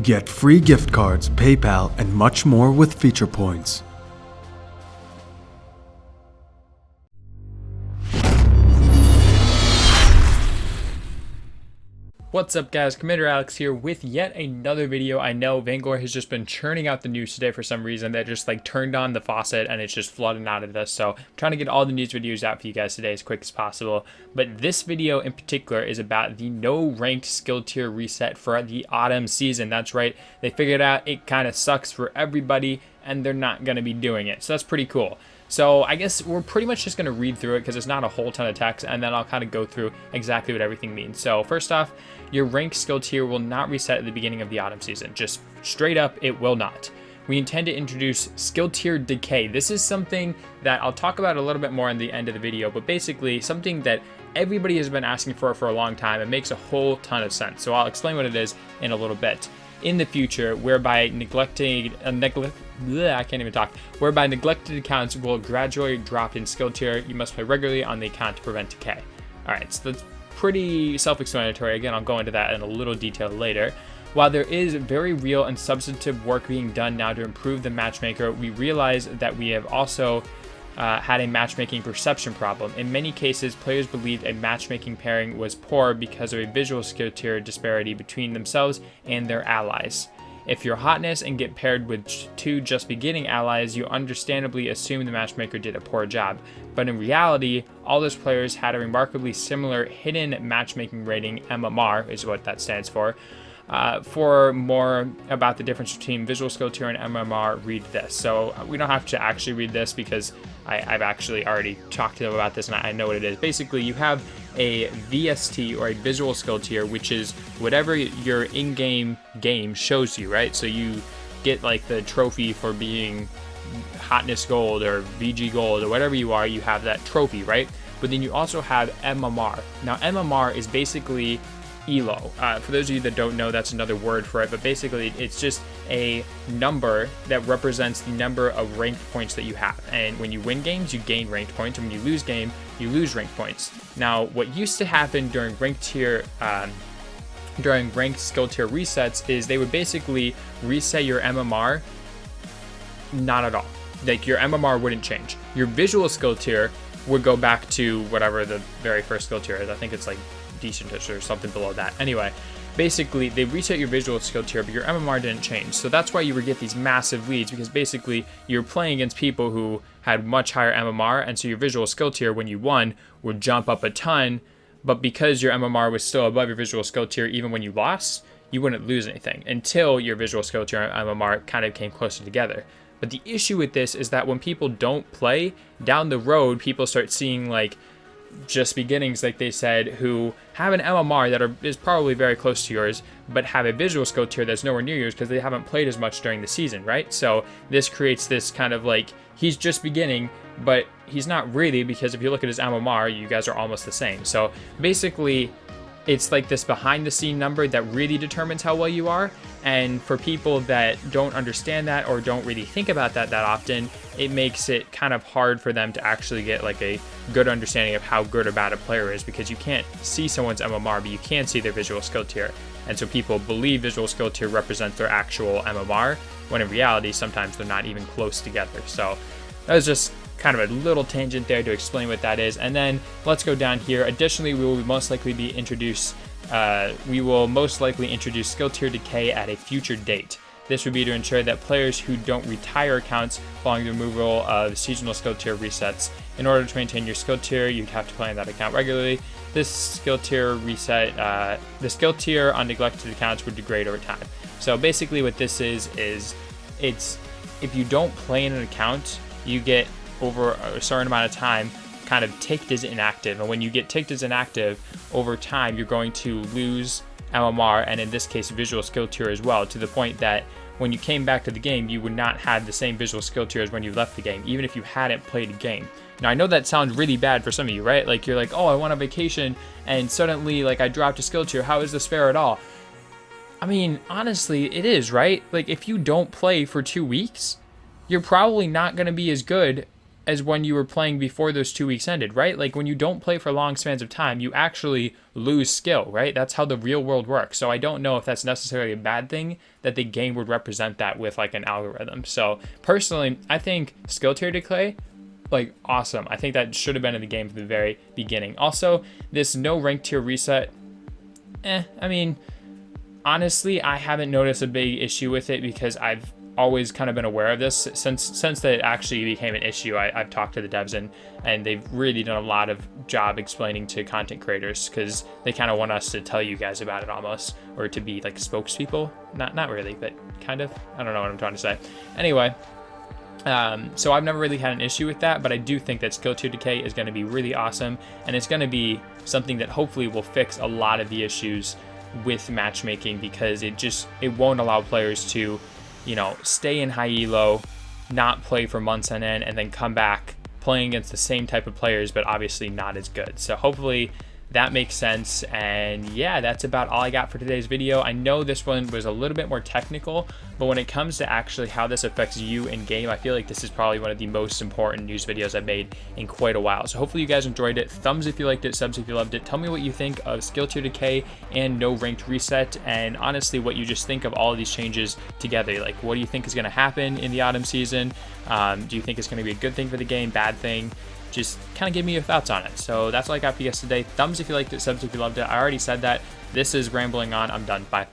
Get free gift cards, PayPal, and much more with feature points. What's up guys, Commander Alex here with yet another video. I know Vainglory has just been churning out the news today for some reason. They just like turned on the faucet and it's just flooding out of this. So I'm trying to get all the news videos out for you guys today as quick as possible. But this video in particular is about the no ranked skill tier reset for the autumn season. That's right, they figured out it kind of sucks for everybody and they're not going to be doing it. So that's pretty cool. So I guess we're pretty much just going to read through it because it's not a whole ton of text, and then I'll kind of go through exactly what everything means. So first off, your ranked skill tier will not reset at the beginning of the autumn season. Just straight up, it will not. We intend to introduce skill tier decay. This is something that I'll talk about a little bit more in the end of the video, but basically something that everybody has been asking for a long time. It makes a whole ton of sense. So I'll explain what it is in a little bit. In the future, whereby neglected accounts will gradually drop in skill tier. You must play regularly on the account to prevent decay. Alright, so that's pretty self-explanatory. Again, I'll go into that in a little detail later. While there is very real and substantive work being done now to improve the matchmaker, we realize that we have also had a matchmaking perception problem. In many cases, players believed a matchmaking pairing was poor because of a visual skill tier disparity between themselves and their allies. If you're hotness and get paired with two just beginning allies, you understandably assume the matchmaker did a poor job. But in reality, all those players had a remarkably similar hidden matchmaking rating, MMR is what that stands for. For more about the difference between visual skill tier and MMR, read this. So we don't have to actually read this because I've actually already talked to them about this and I know what it is. Basically, you have a VST or a visual skill tier, which is whatever your in-game game shows you, right? So you get like the trophy for being hotness gold or VG gold or whatever you are, you have that trophy, right? But then you also have MMR. Now MMR is basically ELO. For those of you that don't know, that's another word for it, but basically it's just a number that represents the number of ranked points that you have. And when you win games, you gain ranked points, and when you lose game, you lose ranked points. Now, what used to happen during ranked skill tier resets is they would basically reset your MMR. Not at all. Like your MMR wouldn't change. Your visual skill tier would go back to whatever the very first skill tier is. I think it's like decentish or something below that. Anyway, basically they reset your visual skill tier, but your MMR didn't change. So that's why you would get these massive leads, because basically you're playing against people who had much higher MMR, and so your visual skill tier when you won would jump up a ton, but because your MMR was still above your visual skill tier even when you lost, you wouldn't lose anything until your visual skill tier and MMR kind of came closer together. But the issue with this is that when people don't play, down the road people start seeing like just beginnings, like they said, who have an MMR that is probably very close to yours, but have a visual skill tier that's nowhere near yours because they haven't played as much during the season, right? So this creates this kind of like, he's just beginning, but he's not really, because if you look at his MMR, you guys are almost the same. So basically, it's like this behind the scene number that really determines how well you are. And for people that don't understand that or don't really think about that often, it makes it kind of hard for them to actually get like a good understanding of how good or bad a player is, because you can't see someone's MMR, but you can see their visual skill tier. And so people believe visual skill tier represents their actual MMR, when in reality, sometimes they're not even close together. So that was just kind of a little tangent there to explain what that is. And then let's go down here. Additionally, we will most likely introduce skill tier decay at a future date. This would be to ensure that players who don't retire accounts following the removal of seasonal skill tier resets. In order to maintain your skill tier, you'd have to play on that account regularly. This skill tier reset, the skill tier on neglected accounts would degrade over time. So basically what this is it's if you don't play in an account, you get over a certain amount of time kind of ticked as inactive, and when you get ticked as inactive over time, you're going to lose MMR, and in this case visual skill tier as well, to the point that when you came back to the game, you would not have the same visual skill tier as when you left the game, even if you hadn't played a game. Now I know that sounds really bad for some of you, right? Like you're like, oh, I went on vacation and suddenly like I dropped a skill tier. How is this fair at all? I mean, honestly, it is, right? Like if you don't play for 2 weeks, you're probably not going to be as good as when you were playing before those 2 weeks ended, right? Like when you don't play for long spans of time, you actually lose skill, right? That's how the real world works. So I don't know if that's necessarily a bad thing that the game would represent that with like an algorithm. So personally, I think skill tier decay, like awesome. I think that should have been in the game from the very beginning. Also, this no rank tier reset, I mean, honestly, I haven't noticed a big issue with it because I've always kind of been aware of this since that it actually became an issue. I've talked to the devs and they've really done a lot of job explaining to content creators because they kind of want us to tell you guys about it almost, or to be like spokespeople. Not really, but kind of. I don't know what I'm trying to say. Anyway, so I've never really had an issue with that, but I do think that skill tier decay is going to be really awesome, and it's going to be something that hopefully will fix a lot of the issues with matchmaking, because it won't allow players to, stay in high elo, not play for months on end, and then come back playing against the same type of players, but obviously not as good. So hopefully that makes sense. And yeah, that's about all I got for today's video. I know this one was a little bit more technical, but when it comes to actually how this affects you in game, I feel like this is probably one of the most important news videos I've made in quite a while. So hopefully you guys enjoyed it. Thumbs if you liked it, subs if you loved it. Tell me what you think of skill tier decay and no ranked reset, and honestly what you just think of all of these changes together. Like, what do you think is going to happen in the autumn season? Do you think it's going to be a good thing for the game, bad thing? Just kind of give me your thoughts on it. So that's all I got for you guys today. Thumbs if you liked it, subs if you loved it. I already said that. This is rambling on. I'm done. Bye.